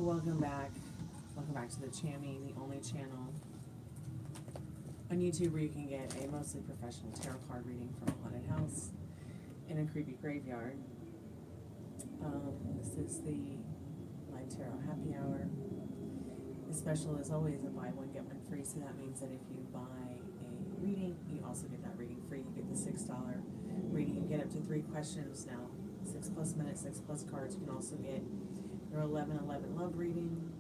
Welcome back. Welcome back to the Chammy, the only channel on YouTube where you can get a mostly professional tarot card reading from a haunted house in a creepy graveyard. This is the live tarot happy hour. The special is always a buy one get one free, so that means that if you buy a reading, you also get that reading free. You get the $6 reading. You get up to 3 questions now, 6+ minutes, 6+ cards. You can also get your 11/11 love reading,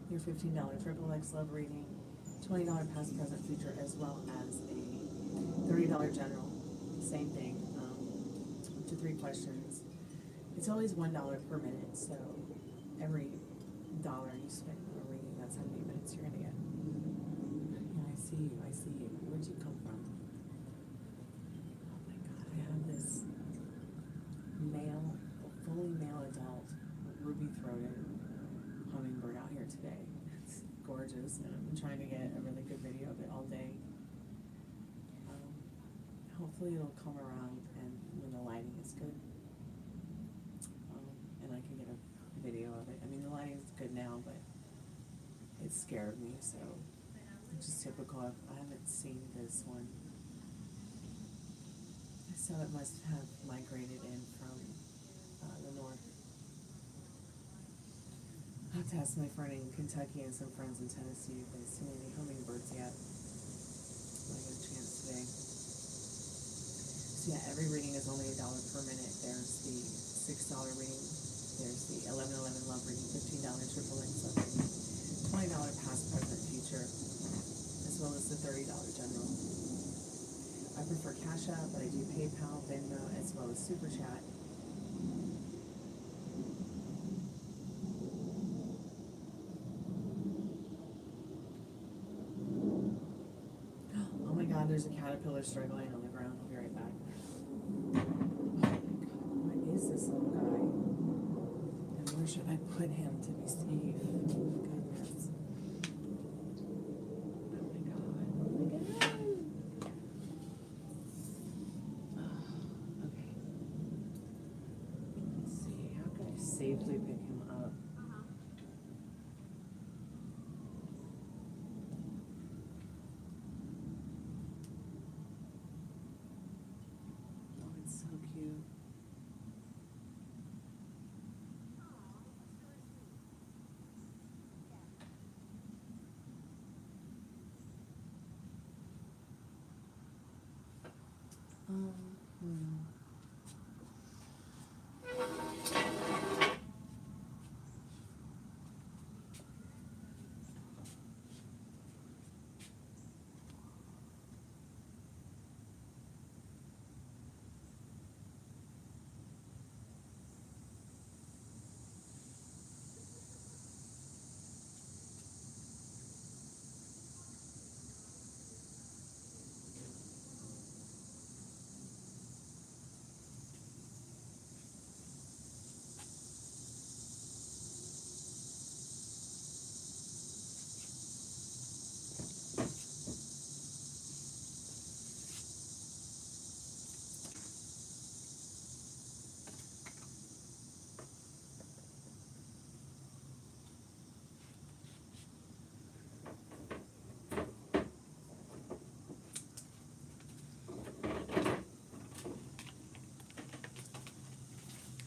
your $15 XXX love reading, $20 past, present, future, as well as a $30 general. Same thing, up to 3 questions. It's always $1 per minute, so every dollar you spend on a reading, that's how many minutes you're gonna get. And I see you, I see you. Where'd you come from? Oh my God, I have this male, fully male adult, ruby-throated hummingbird out here today. It's gorgeous, and I've been trying to get a really good video of it all day. Hopefully it'll come around and when the lighting is good, and I can get a video of it. I mean, the lighting is good now, but it scared me, so it's just typical. I haven't seen this one, so it must have migrated in from the north. I have to ask my friend in Kentucky and some friends in Tennessee if they've seen any hummingbirds yet. When I get a chance today. So yeah, every reading is only $1 per minute. There's the $6 reading. There's the 11/11 love reading, $15 XXX love reading, $20 past, present, future, as well as the $30 general. I prefer Cash App, but I do PayPal, Venmo, as well as Super Chat. Oh my God, there's a caterpillar struggling on the ground. I'll be right back. Oh my God, what is this little guy? And where should I put him to be safe? Goodness. Oh my God. Oh my God. Okay. Let's see. How can I safely pick him up? Oh, it's so cute.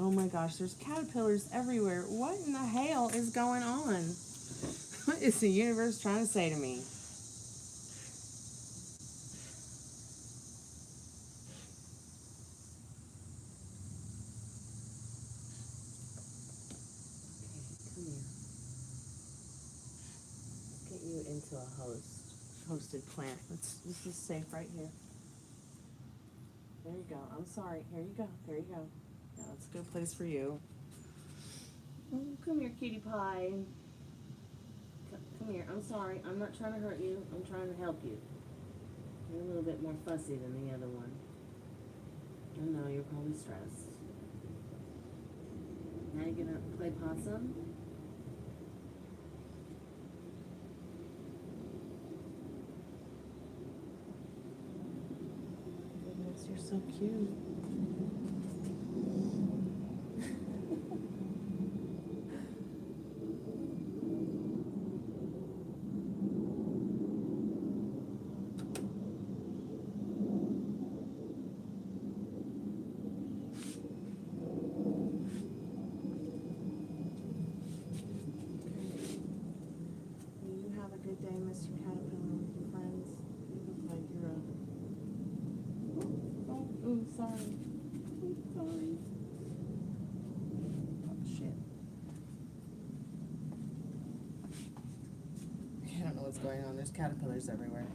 Oh my gosh, there's caterpillars everywhere. What in the hell is going on? What is the universe trying to say to me? Okay, come here. Let's get you into a hosted plant. This is safe right here. There you go. I'm sorry. Here you go. There you go. Yeah, that's a good place for you. Oh, come here, cutie pie. Come here. I'm sorry. I'm not trying to hurt you. I'm trying to help you. You're a little bit more fussy than the other one. I know, you're probably stressed. Now you're gonna play possum? Goodness, you're so cute. going on. There's caterpillars everywhere.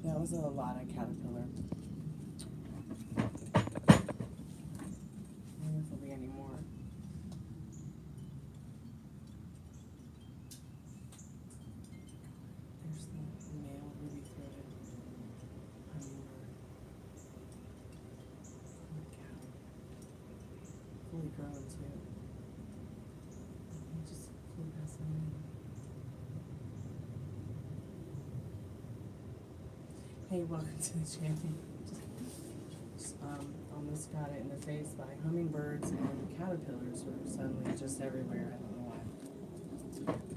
That was a lot of caterpillar. I wonder if there'll be any more. There's the male ruby-throated hummingbird. Look out. Fully grown too. He just flew past my name. Hey, welcome to the channel. Just, almost got it in the face by hummingbirds, and caterpillars were suddenly just everywhere. I don't know why.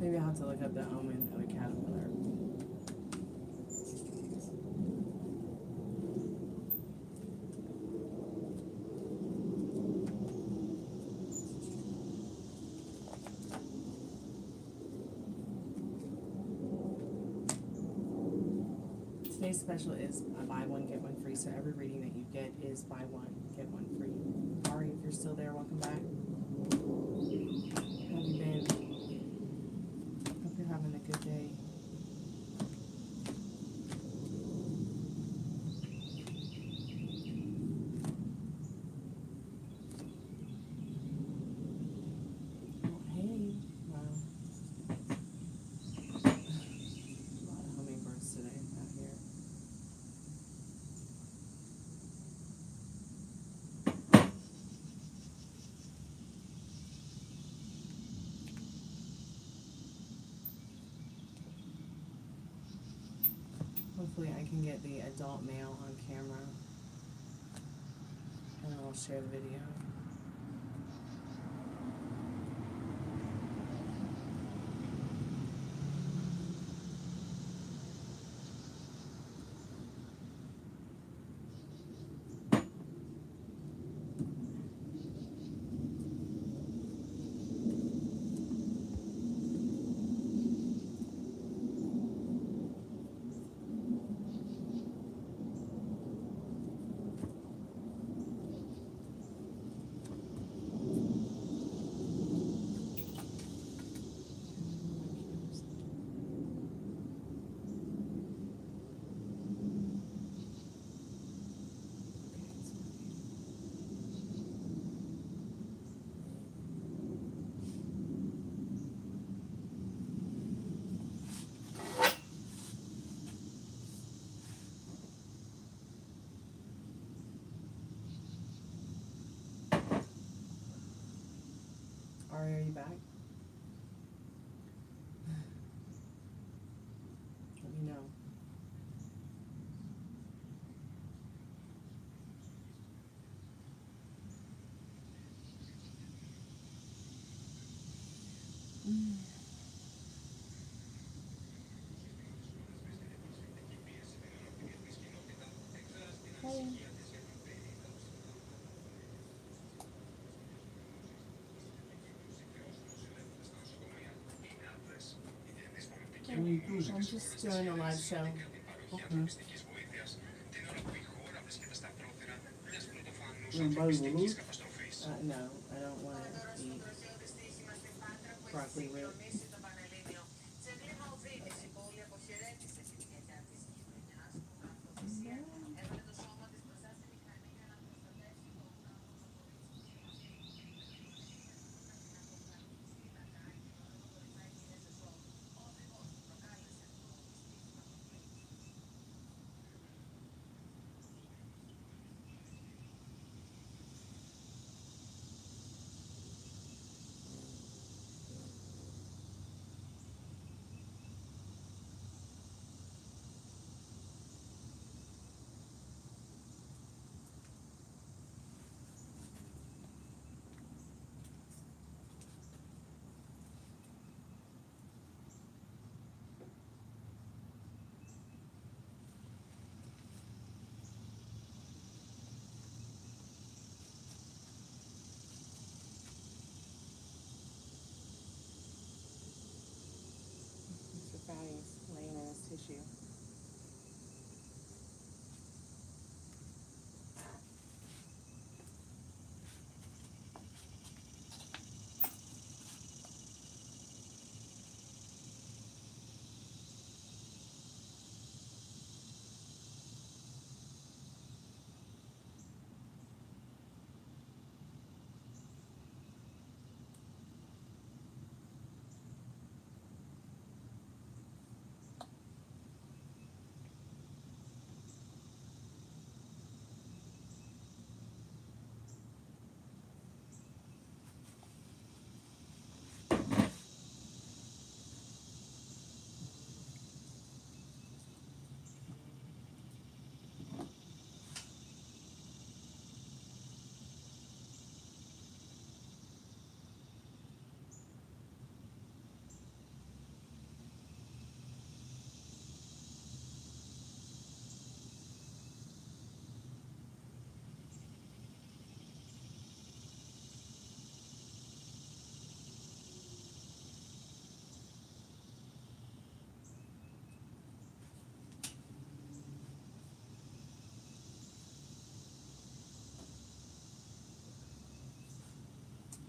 Maybe I'll have to look up the omen of a caterpillar. Today's special is buy one, get one free, so every reading that you get is buy one, get one free. Ari, if you're still there, welcome back. How have you been? Hope you're having a good day. Oh, hey. Wow. A lot of hummingbirds today out here. Hopefully I can get the adult male on camera, and I'll share the video. Ari, are you back? Let me know. I'm just doing a live show. Okay. No, I don't want to eat broccoli root. Mr. Fatty's laying in his tissue.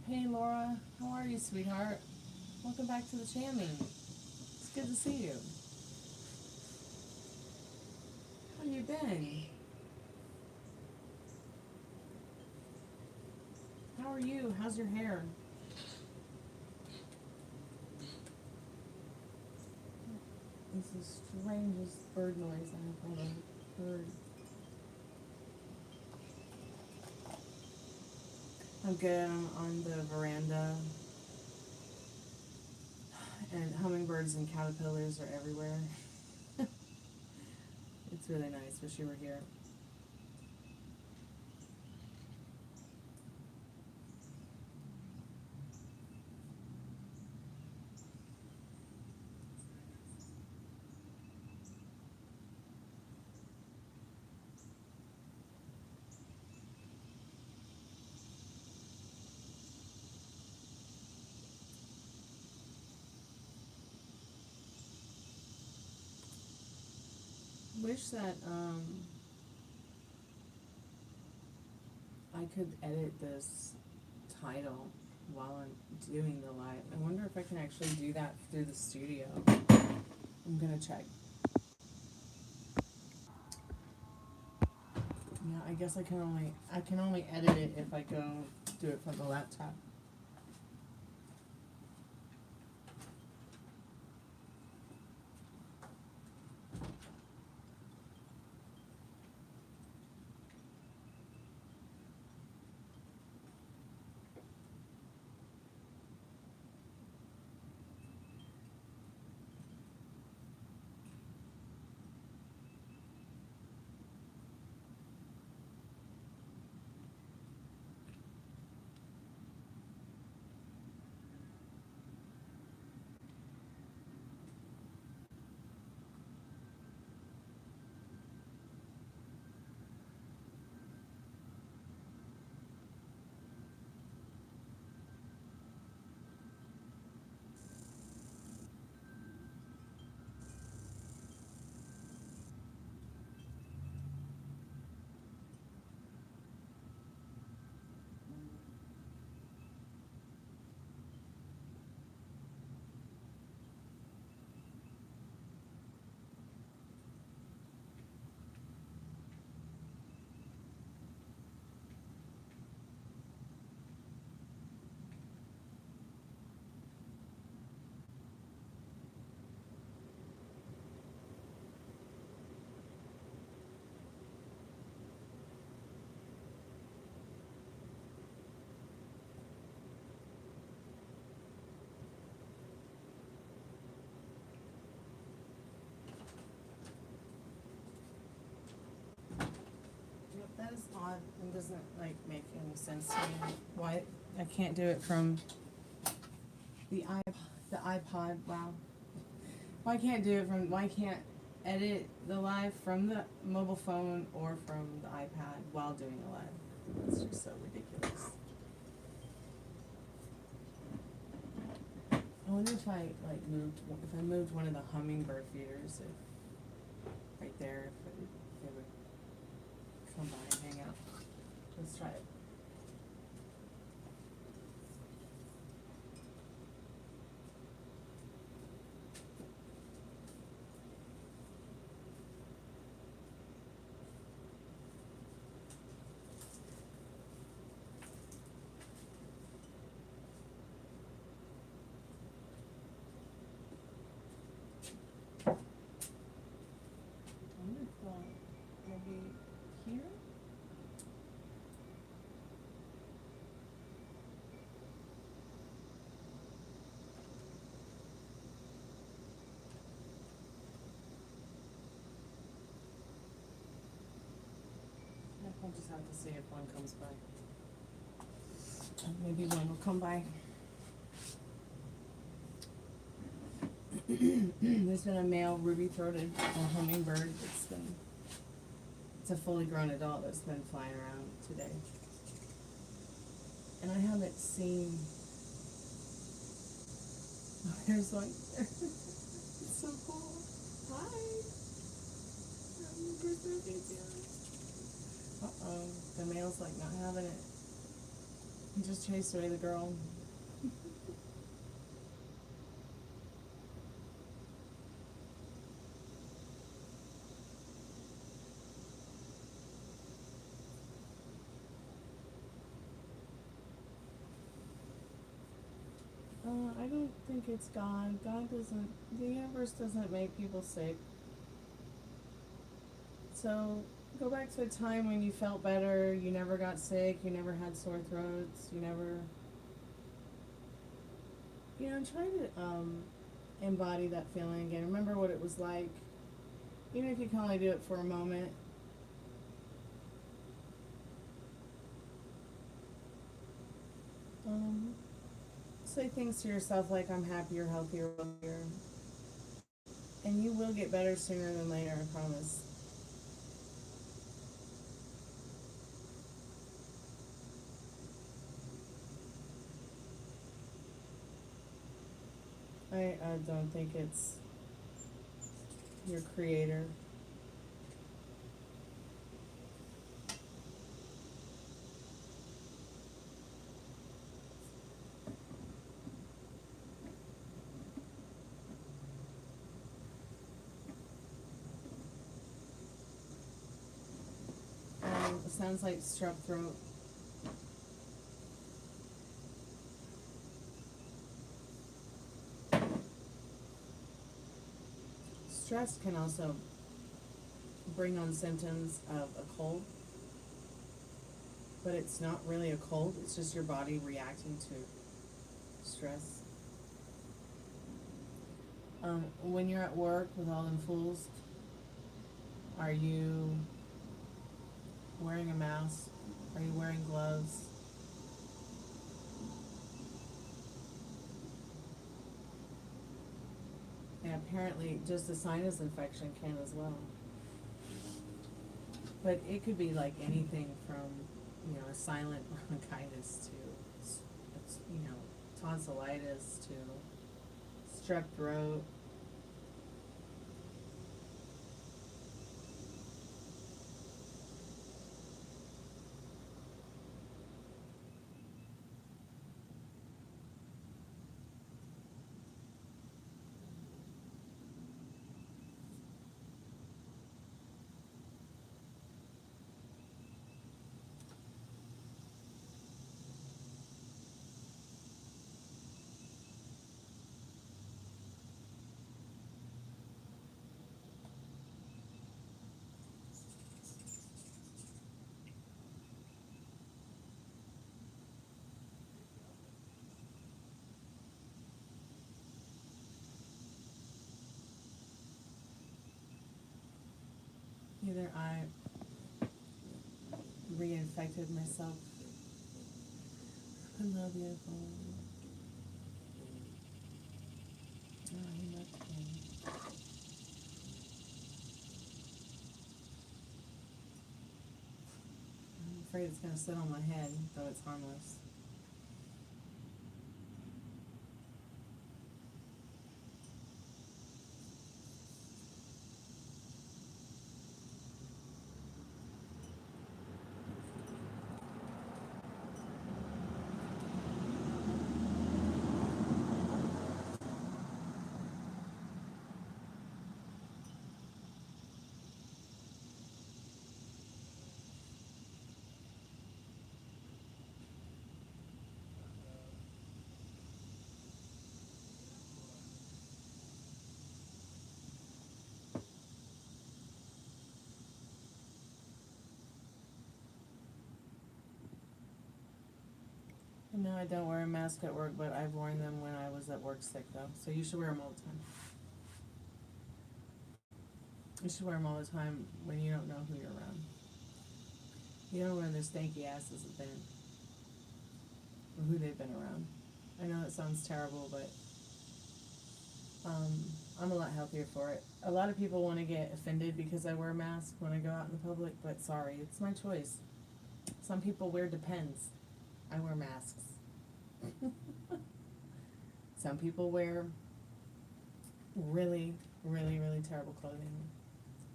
Hey Laura, how are you, sweetheart? Welcome back to the Chammy. It's good to see you. How you been? How are you? How's your hair? It's the strangest bird noise I've ever heard. I'm good. I'm on the veranda, and hummingbirds and caterpillars are everywhere. It's really nice. Wish you were here. Wish that I could edit this title while I'm doing the live. I wonder if I can actually do that through the studio. I'm gonna check. Yeah, I guess I can only edit it if I go do it from the laptop. doesn't like make any sense to me. Why I can't do it from the iPod? Wow. Why can't do it from? Why can't edit the live from the mobile phone or from the iPad while doing a live? It's just so ridiculous. I wonder if I moved one of the hummingbird feeders, if right there, if they would come by and hang out. Let's try it. Maybe here? I'll just have to see if one comes by. Maybe one will come by. There's been a male ruby-throated hummingbird it's a fully grown adult that's been flying around today. And I haven't seen, oh, there's one. It's so cool. Hi. Uh-oh, the male's like not having it. He just chased away the girl. I don't think it's God. God doesn't, the universe doesn't make people sick. So, go back to a time when you felt better, you never got sick, you never had sore throats, you never, try to, embody that feeling again. Remember what it was like, even if you can only do it for a moment. Say things to yourself like, I'm happier, healthier, wealthier. And you will get better sooner than later, I promise. I don't think it's your creator. It sounds like strep throat. Stress can also bring on symptoms of a cold, but it's not really a cold, it's just your body reacting to stress. When you're at work with all them fools, are you wearing a mask? Are you wearing gloves? And apparently just a sinus infection can as well. But it could be like anything from, a silent bronchitis to, tonsillitis to strep throat. Either I reinfected myself. Hello, beautiful. I'm afraid it's going to sit on my head, though it's harmless. No, I don't wear a mask at work, but I've worn them when I was at work sick, though. So you should wear them all the time. You should wear them all the time when you don't know who you're around. You don't know where their stanky asses have been, or who they've been around. I know it sounds terrible, but I'm a lot healthier for it. A lot of people want to get offended because I wear a mask when I go out in the public, but sorry, it's my choice. Some people wear Depends. I wear masks. Some people wear really, really, really terrible clothing.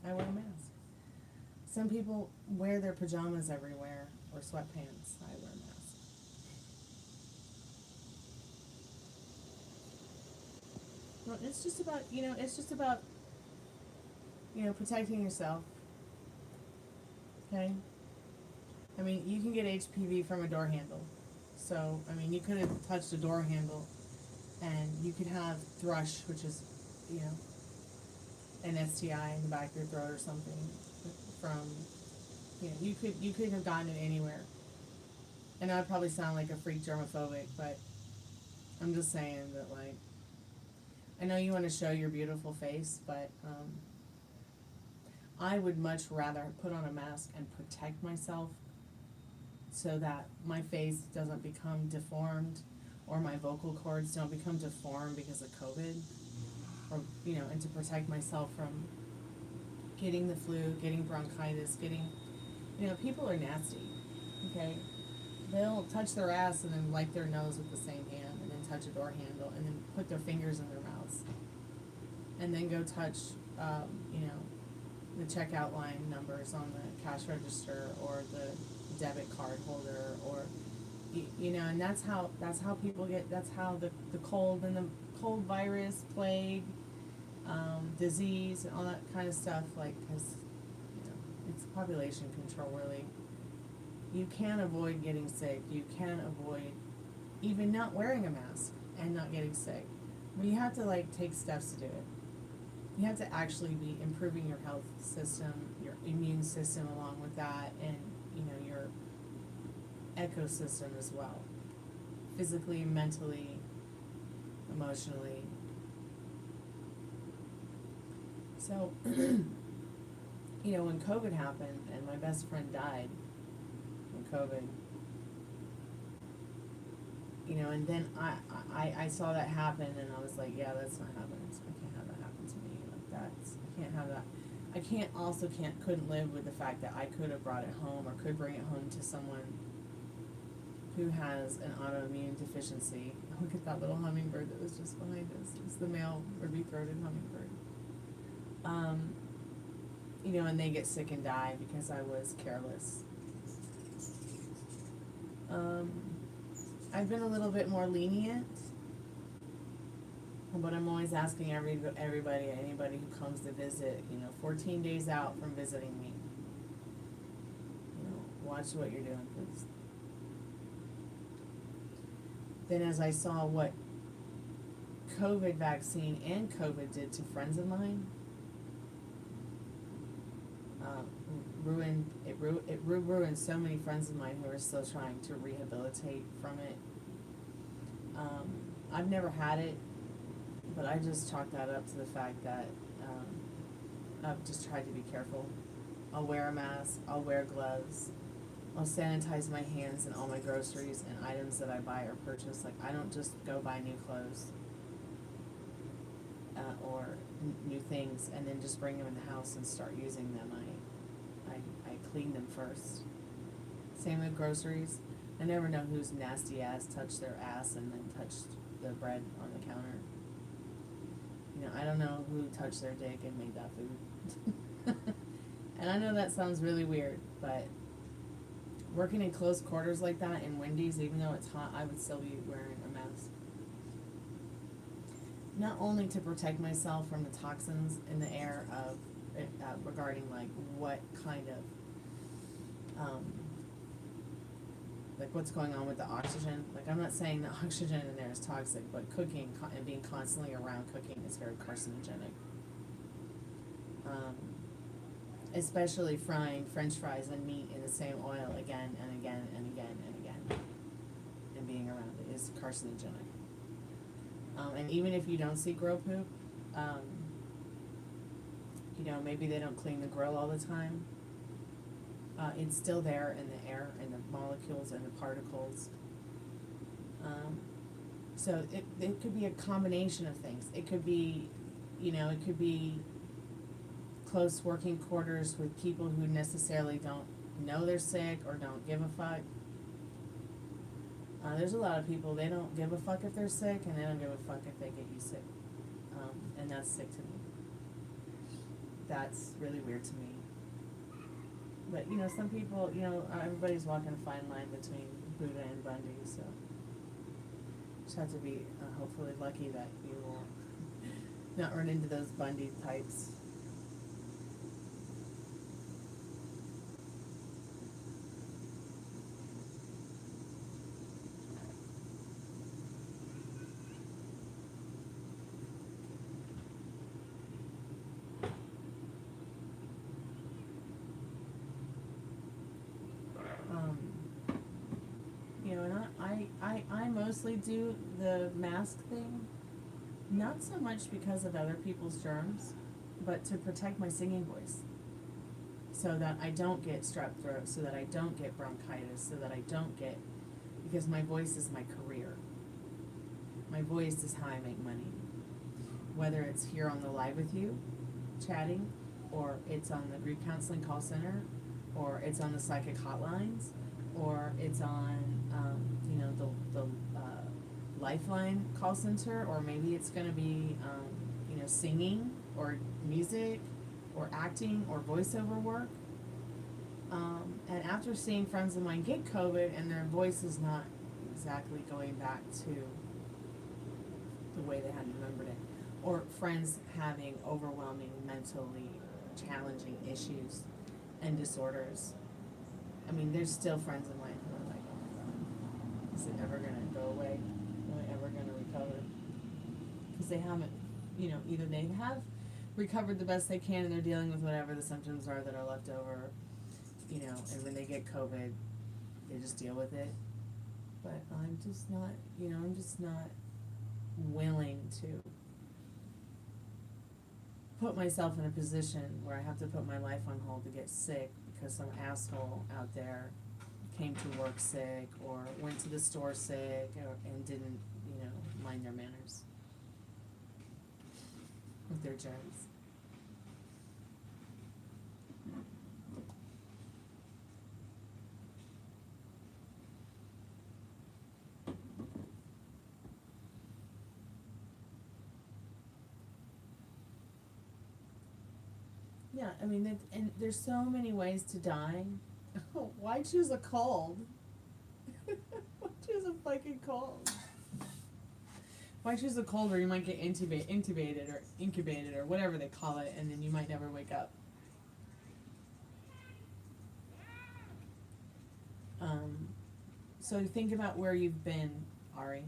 I wear a mask. Some people wear their pajamas everywhere or sweatpants. I wear a mask. Well, it's just about, protecting yourself. Okay? I mean, you can get HPV from a door handle. So, I mean, you could have touched a door handle and you could have thrush, which is, an STI in the back of your throat or something from, you could have gotten it anywhere. And I'd probably sound like a freak germophobic, but I'm just saying that, like, I know you want to show your beautiful face, but I would much rather put on a mask and protect myself so that my face doesn't become deformed or my vocal cords don't become deformed because of COVID, or, and to protect myself from getting the flu, getting bronchitis, people are nasty, okay? They'll touch their ass and then wipe their nose with the same hand and then touch a door handle and then put their fingers in their mouths and then go touch, the checkout line numbers on the cash register or the debit card holder, or and that's how people get, that's how the cold and the cold virus, plague, disease and all that kind of stuff, like, because it's population control, really. You can avoid getting sick. You can avoid even not wearing a mask and not getting sick, but you have to take steps to do it. You have to actually be improving your health system, your immune system along with that, and your ecosystem as well, physically, mentally, emotionally. So, when COVID happened and my best friend died from COVID, and then I saw that happen and I was like, yeah, that's not happening. I can't have that happen to me like that. I can't have that. I couldn't live with the fact that I could have brought it home or could bring it home to someone who has an autoimmune deficiency. Look at that little hummingbird that was just behind us. It's the male ruby-throated hummingbird. And they get sick and die because I was careless. I've been a little bit more lenient, but I'm always asking everybody, anybody who comes to visit, 14 days out from visiting me, watch what you're doing, please. Then as I saw what COVID vaccine and COVID did to friends of mine, it ruined so many friends of mine who are still trying to rehabilitate from it. I've never had it, but I just chalk that up to the fact that I've just tried to be careful. I'll wear a mask, I'll wear gloves, I'll sanitize my hands and all my groceries and items that I buy or purchase. Like, I don't just go buy new clothes or new things and then just bring them in the house and start using them. I clean them first. Same with groceries. I never know whose nasty ass touched their ass and then touched the bread on the counter. You know, I don't know who touched their dick and made that food. And I know that sounds really weird, but working in close quarters like that in Wendy's, even though it's hot, I would still be wearing a mask. Not only to protect myself from the toxins in the air of regarding like what kind of like what's going on with the oxygen. Like, I'm not saying the oxygen in there is toxic, but cooking and being constantly around cooking is very carcinogenic. Especially frying French fries and meat in the same oil again and again and again and again, and being around it is carcinogenic. And even if you don't see grill poop, you know, maybe they don't clean the grill all the time. It's still there in the air, in the molecules and the particles. So it could be a combination of things. It could be, you know, it could be close working quarters with people who necessarily don't know they're sick or don't give a fuck. There's a lot of people, they don't give a fuck if they're sick, and they don't give a fuck if they get you sick. And that's sick to me. That's really weird to me. But, you know, some people, you know, everybody's walking a fine line between Buddha and Bundy, so just have to be hopefully lucky that you will not run into those Bundy types. You know, and I mostly do the mask thing, not so much because of other people's germs, but to protect my singing voice. So that I don't get strep throat, so that I don't get bronchitis, so that I don't get, because my voice is my career. My voice is how I make money. Whether it's here on the live with you, chatting, or it's on the grief counseling call center, or it's on the psychic hotlines, or it's on, you know, the Lifeline call center, or maybe it's going to be, you know, singing, or music, or acting, or voiceover work. And after seeing friends of mine get COVID and their voice is not exactly going back to the way they had remembered it, or friends having overwhelming mentally challenging issues and disorders. I mean, there's still friends of mine who are like, oh my God, is it ever going to go away? Am I ever going to recover? Because they haven't, you know, either they have recovered the best they can and they're dealing with whatever the symptoms are that are left over, you know, and when they get COVID, they just deal with it. But I'm just not, you know, I'm just not willing to put myself in a position where I have to put my life on hold to get sick because some asshole out there came to work sick or went to the store sick and didn't, you know, mind their manners with their germs. Yeah, I mean, and there's so many ways to die. Why choose a cold? Why choose a fucking cold? Why choose a cold where you might get intubated or incubated or whatever they call it, and then you might never wake up? So think about where you've been, Ari.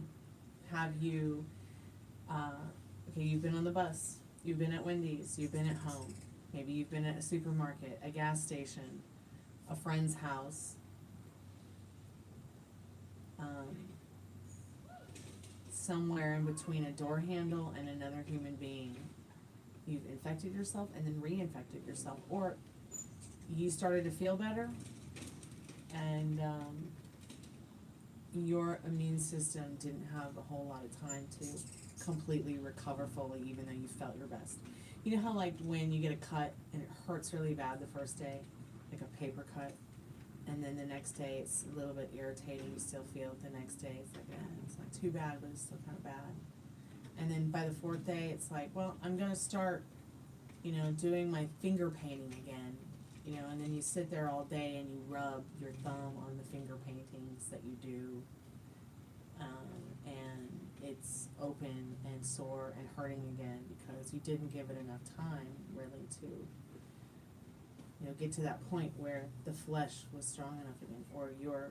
Have you, okay, you've been on the bus, you've been at Wendy's, you've been at home. Maybe you've been at a supermarket, a gas station, a friend's house, somewhere in between a door handle and another human being. You've infected yourself and then reinfected yourself. Or you started to feel better and your immune system didn't have a whole lot of time to completely recover fully, even though you felt your best. You know how like when you get a cut and it hurts really bad the first day, like a paper cut, and then the next day it's a little bit irritating, you still feel it the next day, it's like, it's not too bad, but it's still kind of bad. And then by the fourth day, it's like, well, I'm gonna start, you know, doing my finger painting again, you know, and then you sit there all day and you rub your thumb on the finger paintings that you do, and it's open and sore and hurting again because you didn't give it enough time really to, you know, get to that point where the flesh was strong enough again, or your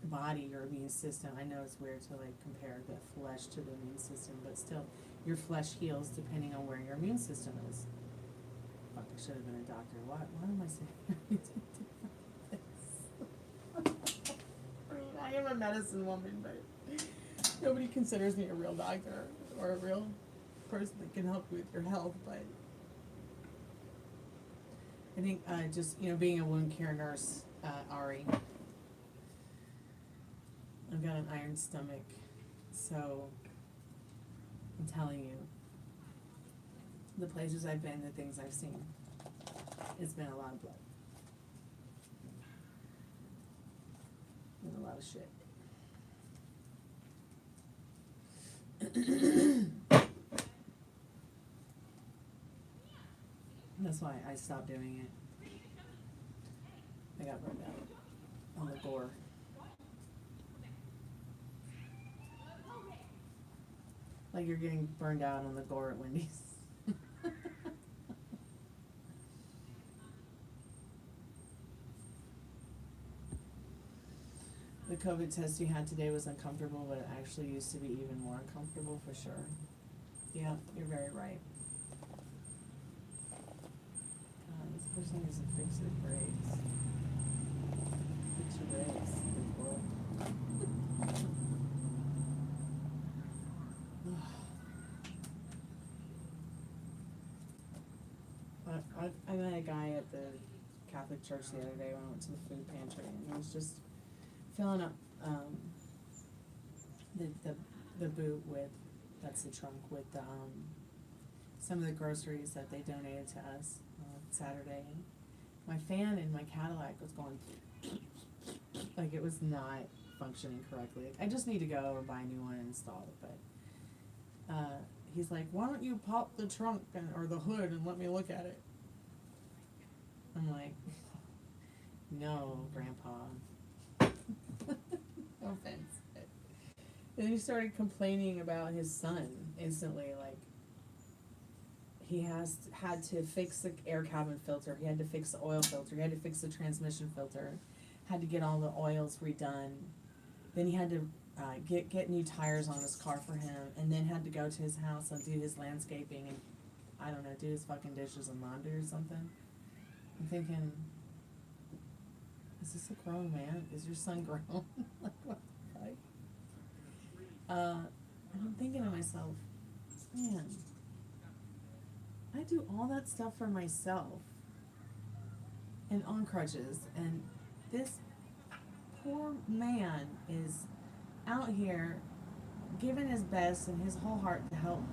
body, your immune system. I know it's weird to like compare the flesh to the immune system, but still, your flesh heals depending on where your immune system is. Fuck, I should have been a doctor. Why am I saying this? I am a medicine woman, but nobody considers me a real doctor or a real person that can help you with your health, but I think just, you know, being a wound care nurse, Ari, I've got an iron stomach, so I'm telling you, the places I've been, the things I've seen, it's been a lot of blood. And a lot of shit. That's why I stopped doing it. I got burned out on the gore. Like you're getting burned out on the gore at Wendy's. The COVID test you had today was uncomfortable, but it actually used to be even more uncomfortable for sure. Yeah, you're very right. This person needs to fix their braids. Fix your braids. I met a guy at the Catholic Church the other day when I went to the food pantry, and he was just filling up the boot with, that's the trunk, with some of the groceries that they donated to us Saturday. My fan in my Cadillac was going like it was not functioning correctly. I just need to go and buy a new one and install it. But he's like, "Why don't you pop the trunk or the hood and let me look at it?" I'm like, "No, Grandpa." No offense. And he started complaining about his son instantly, like he had to fix the air cabin filter, he had to fix the oil filter, he had to fix the transmission filter, had to get all the oils redone. Then he had to get new tires on his car for him, and then had to go to his house and do his landscaping and, I don't know, do his fucking dishes and laundry or something. I'm thinking, is this a grown man? Is your son grown? Like, what the fuck? And I'm thinking to myself, man, I do all that stuff for myself and on crutches, and this poor man is out here giving his best and his whole heart to help,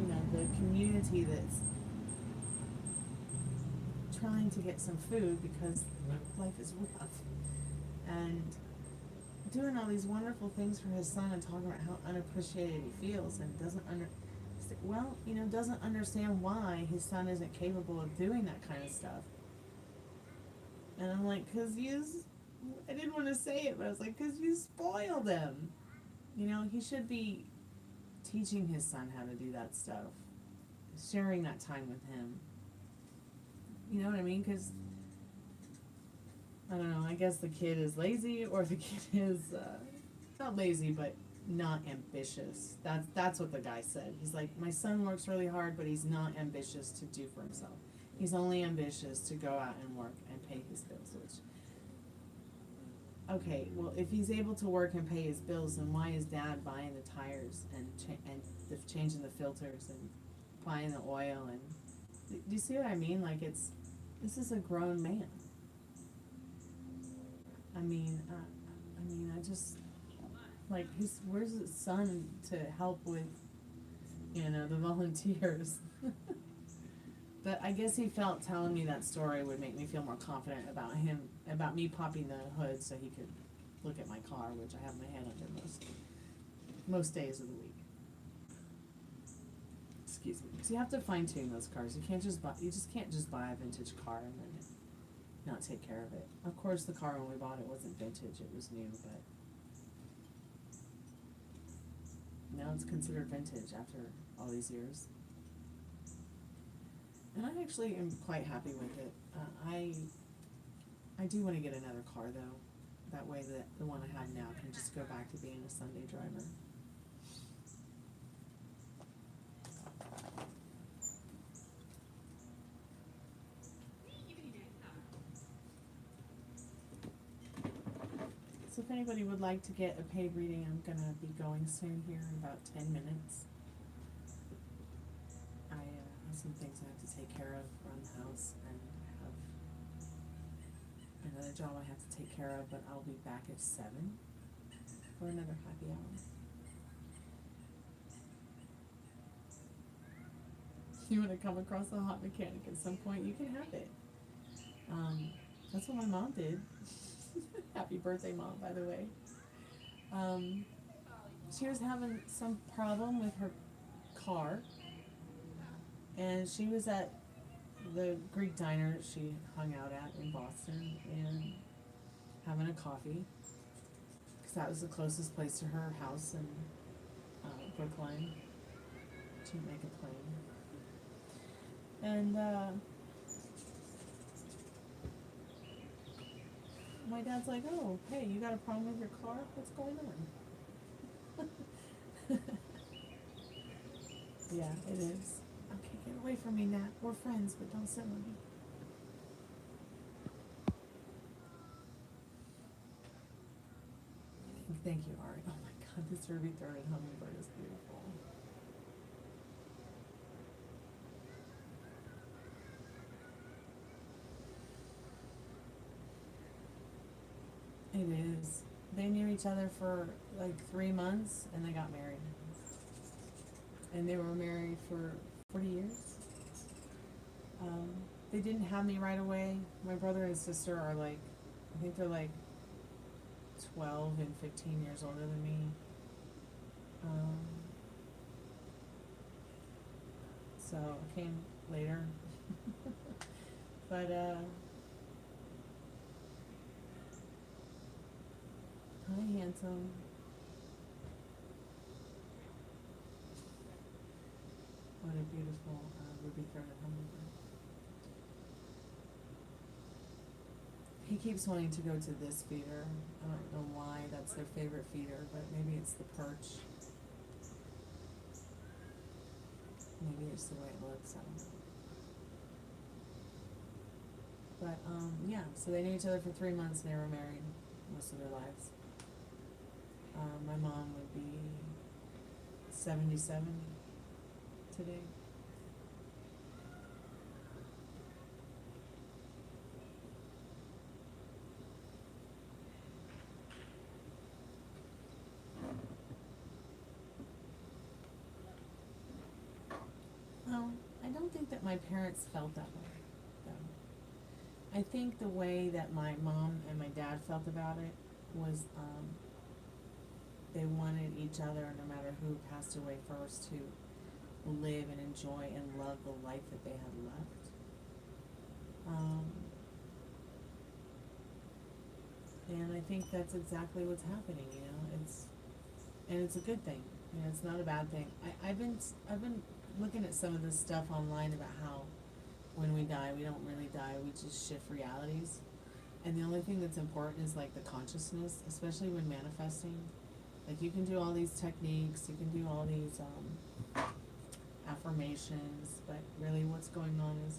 you know, the community that's trying to get some food because life is rough, and doing all these wonderful things for his son and talking about how unappreciated he feels and doesn't understand why his son isn't capable of doing that kind of stuff. And I'm like, I didn't want to say it, but I was like, 'cause you spoiled him. You know, he should be teaching his son how to do that stuff, sharing that time with him. You know what I mean? 'Cause I don't know, I guess the kid is lazy, or the kid is not lazy, but not ambitious. That's what the guy said. He's like, my son works really hard, but he's not ambitious to do for himself. He's only ambitious to go out and work and pay his bills. Which, okay, well, if he's able to work and pay his bills, then why is Dad buying the tires and changing the filters and buying the oil? And do you see what I mean? Like, this is a grown man. I just, like, where's his son to help with, the volunteers? But I guess he felt telling me that story would make me feel more confident about me popping the hood so he could look at my car, which I have my head under most days of the week. Excuse me. So you have to fine tune those cars. You just can't just buy a vintage car and then not take care of it. Of course, the car when we bought it wasn't vintage; it was new, but now it's considered vintage after all these years. And I actually am quite happy with it. I do want to get another car though. That way the one I have now can just go back to being a Sunday driver. So if anybody would like to get a paid reading, I'm going to be going soon here in about 10 minutes. I have some things I have to take care of around the house, and I have another job I have to take care of, but I'll be back at 7 for another happy hour. If you want to come across a hot mechanic at some point, you can have it. That's what my mom did. Happy birthday, Mom, by the way. She was having some problem with her car, and she was at the Greek diner she hung out at in Boston and having a coffee, because that was the closest place to her house in Brookline to make a plane. And my dad's like, oh, hey, you got a problem with your car? What's going on? Yeah, it is. Okay, get away from me, Nat. We're friends, but don't sit on me. Thank you, Ari. Oh my God, this ruby-throated hummingbird is beautiful. It is. They knew each other for like 3 months and they got married. And they were married for 40 years. They didn't have me right away. My brother and sister are like, I think they're like 12 and 15 years older than me. So I came later. But hi, handsome. What a beautiful ruby-throated hummingbird. He keeps wanting to go to this feeder. I don't know why that's their favorite feeder, but maybe it's the perch. Maybe it's the way it looks, I don't know. But yeah, so they knew each other for 3 months and they were married most of their lives. My mom would be 77 today. I don't think that my parents felt that way, though. I think the way that my mom and my dad felt about it was they wanted each other, no matter who passed away first, to live and enjoy and love the life that they had left. And I think that's exactly what's happening, it's a good thing, it's not a bad thing. I've been looking at some of this stuff online about how when we die, we don't really die, we just shift realities. And the only thing that's important is like the consciousness, especially when manifesting. Like you can do all these techniques, you can do all these affirmations, but really what's going on is,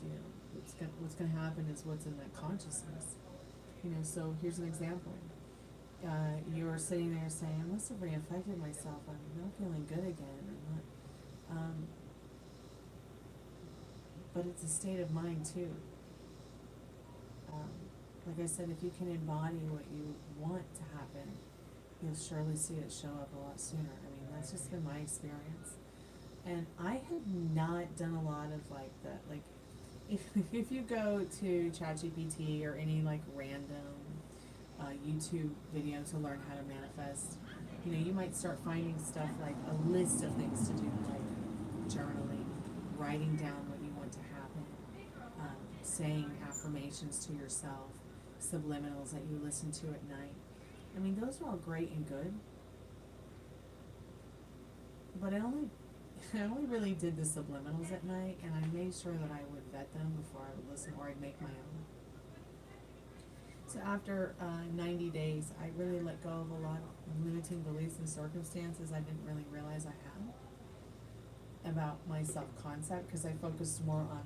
what's going to happen is what's in that consciousness. So here's an example. You're sitting there saying, I must have reinfected myself, I'm not feeling good again, but it's a state of mind too. Like like I said, if you can embody what you want to happen, you'll surely see it show up a lot sooner. I mean, that's just been my experience. And I had not done a lot of like that, like, if you go to ChatGPT or any like random YouTube video to learn how to manifest, you know, you might start finding stuff like a list of things to do, like journaling, writing down what you want to happen, saying affirmations to yourself, subliminals that you listen to at night. I mean, those are all great and good, but I only really did the subliminals at night, and I made sure that I would vet them before I would listen, or I'd make my own. So after 90 days, I really let go of a lot of limiting beliefs and circumstances I didn't really realize I had about my self-concept, because I focused more on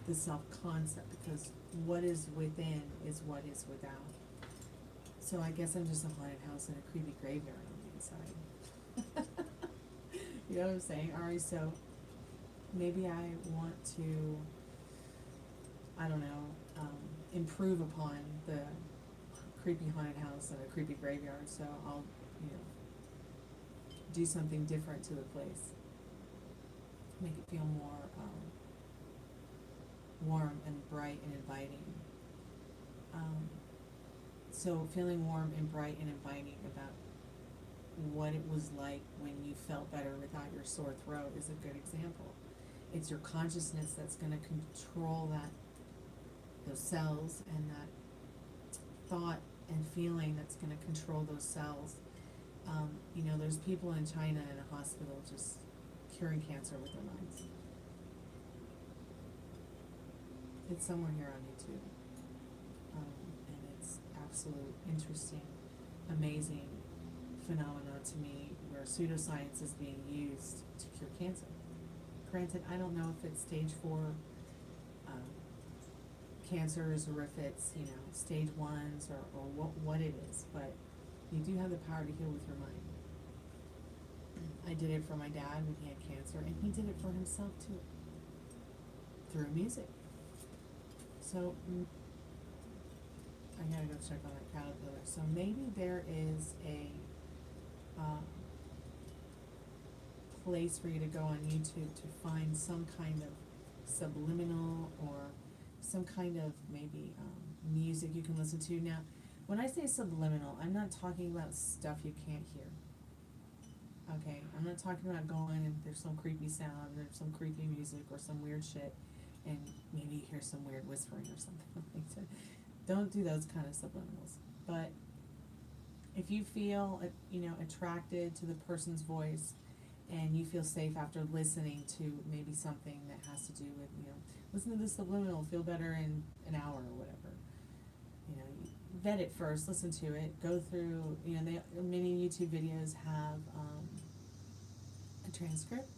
the self-concept, because what is within is what is without. So I guess I'm just a haunted house and a creepy graveyard on the inside. You know what I'm saying? Alright, so maybe I want to, I don't know, improve upon the creepy haunted house and a creepy graveyard, so I'll, you know, do something different to the place. Make it feel more warm and bright and inviting. So feeling warm and bright and inviting about what it was like when you felt better without your sore throat is a good example. It's your consciousness that's going to control those cells, and that thought and feeling that's going to control those cells. You know, there's people in China in a hospital just curing cancer with their minds. It's somewhere here on YouTube. And it's absolute, interesting, amazing phenomena to me, where pseudoscience is being used to cure cancer. Granted, I don't know if it's stage 4 cancers, or if it's, you know, stage 1s, or what it is, but you do have the power to heal with your mind. I did it for my dad when he had cancer, and he did it for himself too, through music. So I gotta go check on that caterpillar. So maybe there is a place for you to go on YouTube to find some kind of subliminal, or some kind of maybe music you can listen to. Now, when I say subliminal, I'm not talking about stuff you can't hear. Okay, I'm not talking about going and there's some creepy sound, or some creepy music, or some weird shit, and maybe you hear some weird whispering or something like that. Don't do those kind of subliminals. But if you feel, you know, attracted to the person's voice, and you feel safe after listening to maybe something that has to do with, you know, listen to the subliminal, feel better in an hour or whatever. You know, you vet it first, listen to it, go through, you know, many YouTube videos have a transcript,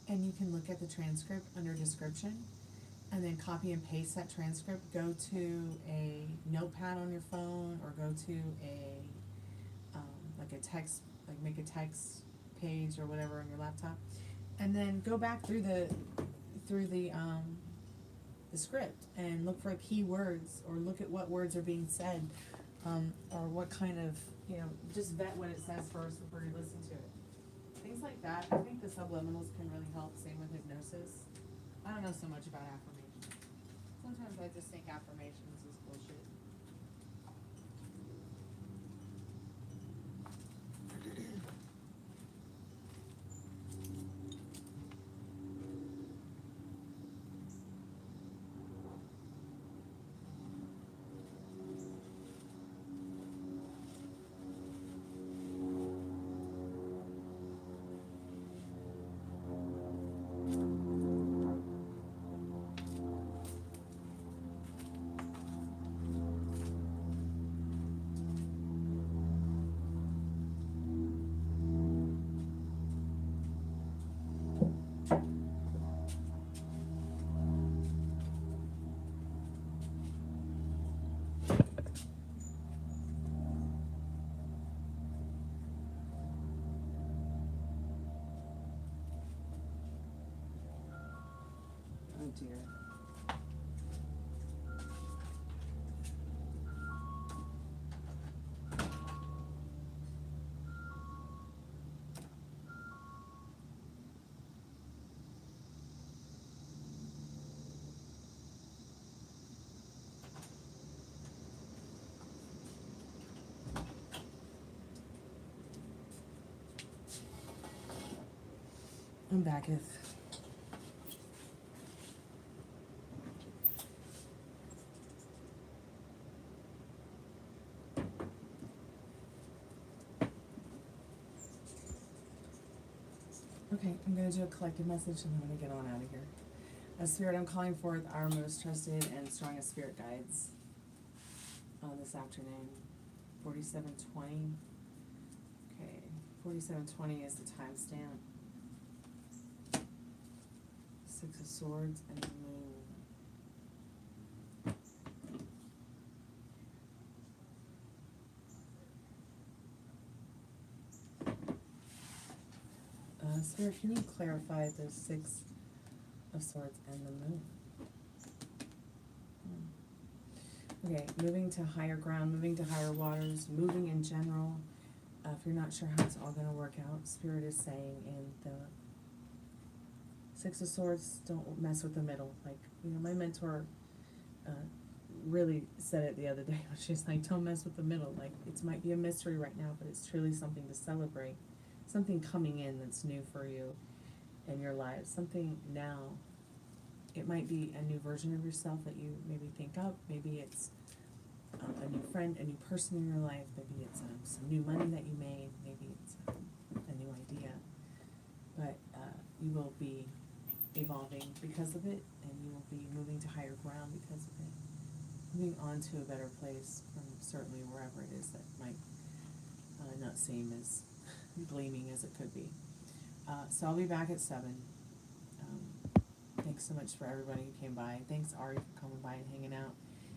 and you can look at the transcript under description, and then copy and paste that transcript. Go to a notepad on your phone, or go to a like a text, like make a text page or whatever on your laptop, and then go back through the script and look for keywords, or look at what words are being said, or what kind of, you know, just vet what it says first before you listen to it. Things like that. I think the subliminals can really help. Same with hypnosis. I don't know so much about affirmations. Sometimes I just think affirmations is bullshit. Oh dear. I'm backeth. Okay, I'm going to do a collective message and I'm going to get on out of here. As Spirit, I'm calling forth our most trusted and strongest spirit guides this afternoon. 4720. Okay, 4720 is the timestamp. Six of Swords and the Moon. Spirit, can you clarify the Six of Swords and the Moon? Okay, moving to higher ground, moving to higher waters, moving in general. If you're not sure how it's all going to work out, Spirit is saying in the Six of Swords, don't mess with the middle. Like, you know, my mentor really said it the other day. She's like, don't mess with the middle. Like, it might be a mystery right now, but it's truly something to celebrate. Something coming in that's new for you in your life. Something now. It might be a new version of yourself that you maybe think of. Maybe it's a new friend, a new person in your life. Maybe it's some new money that you made. Maybe it's a new idea. But you will be evolving because of it, and you will be moving to higher ground because of it. Moving on to a better place from certainly wherever it is that might not seem as gleaming as it could be. So I'll be back at 7. Thanks so much for everybody who came by. Thanks, Ari, for coming by and hanging out.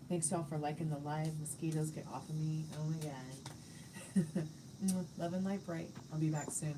Thanks, y'all, for liking the live. Mosquitoes, get off of me. Oh, my God. Love and light bright. I'll be back soon.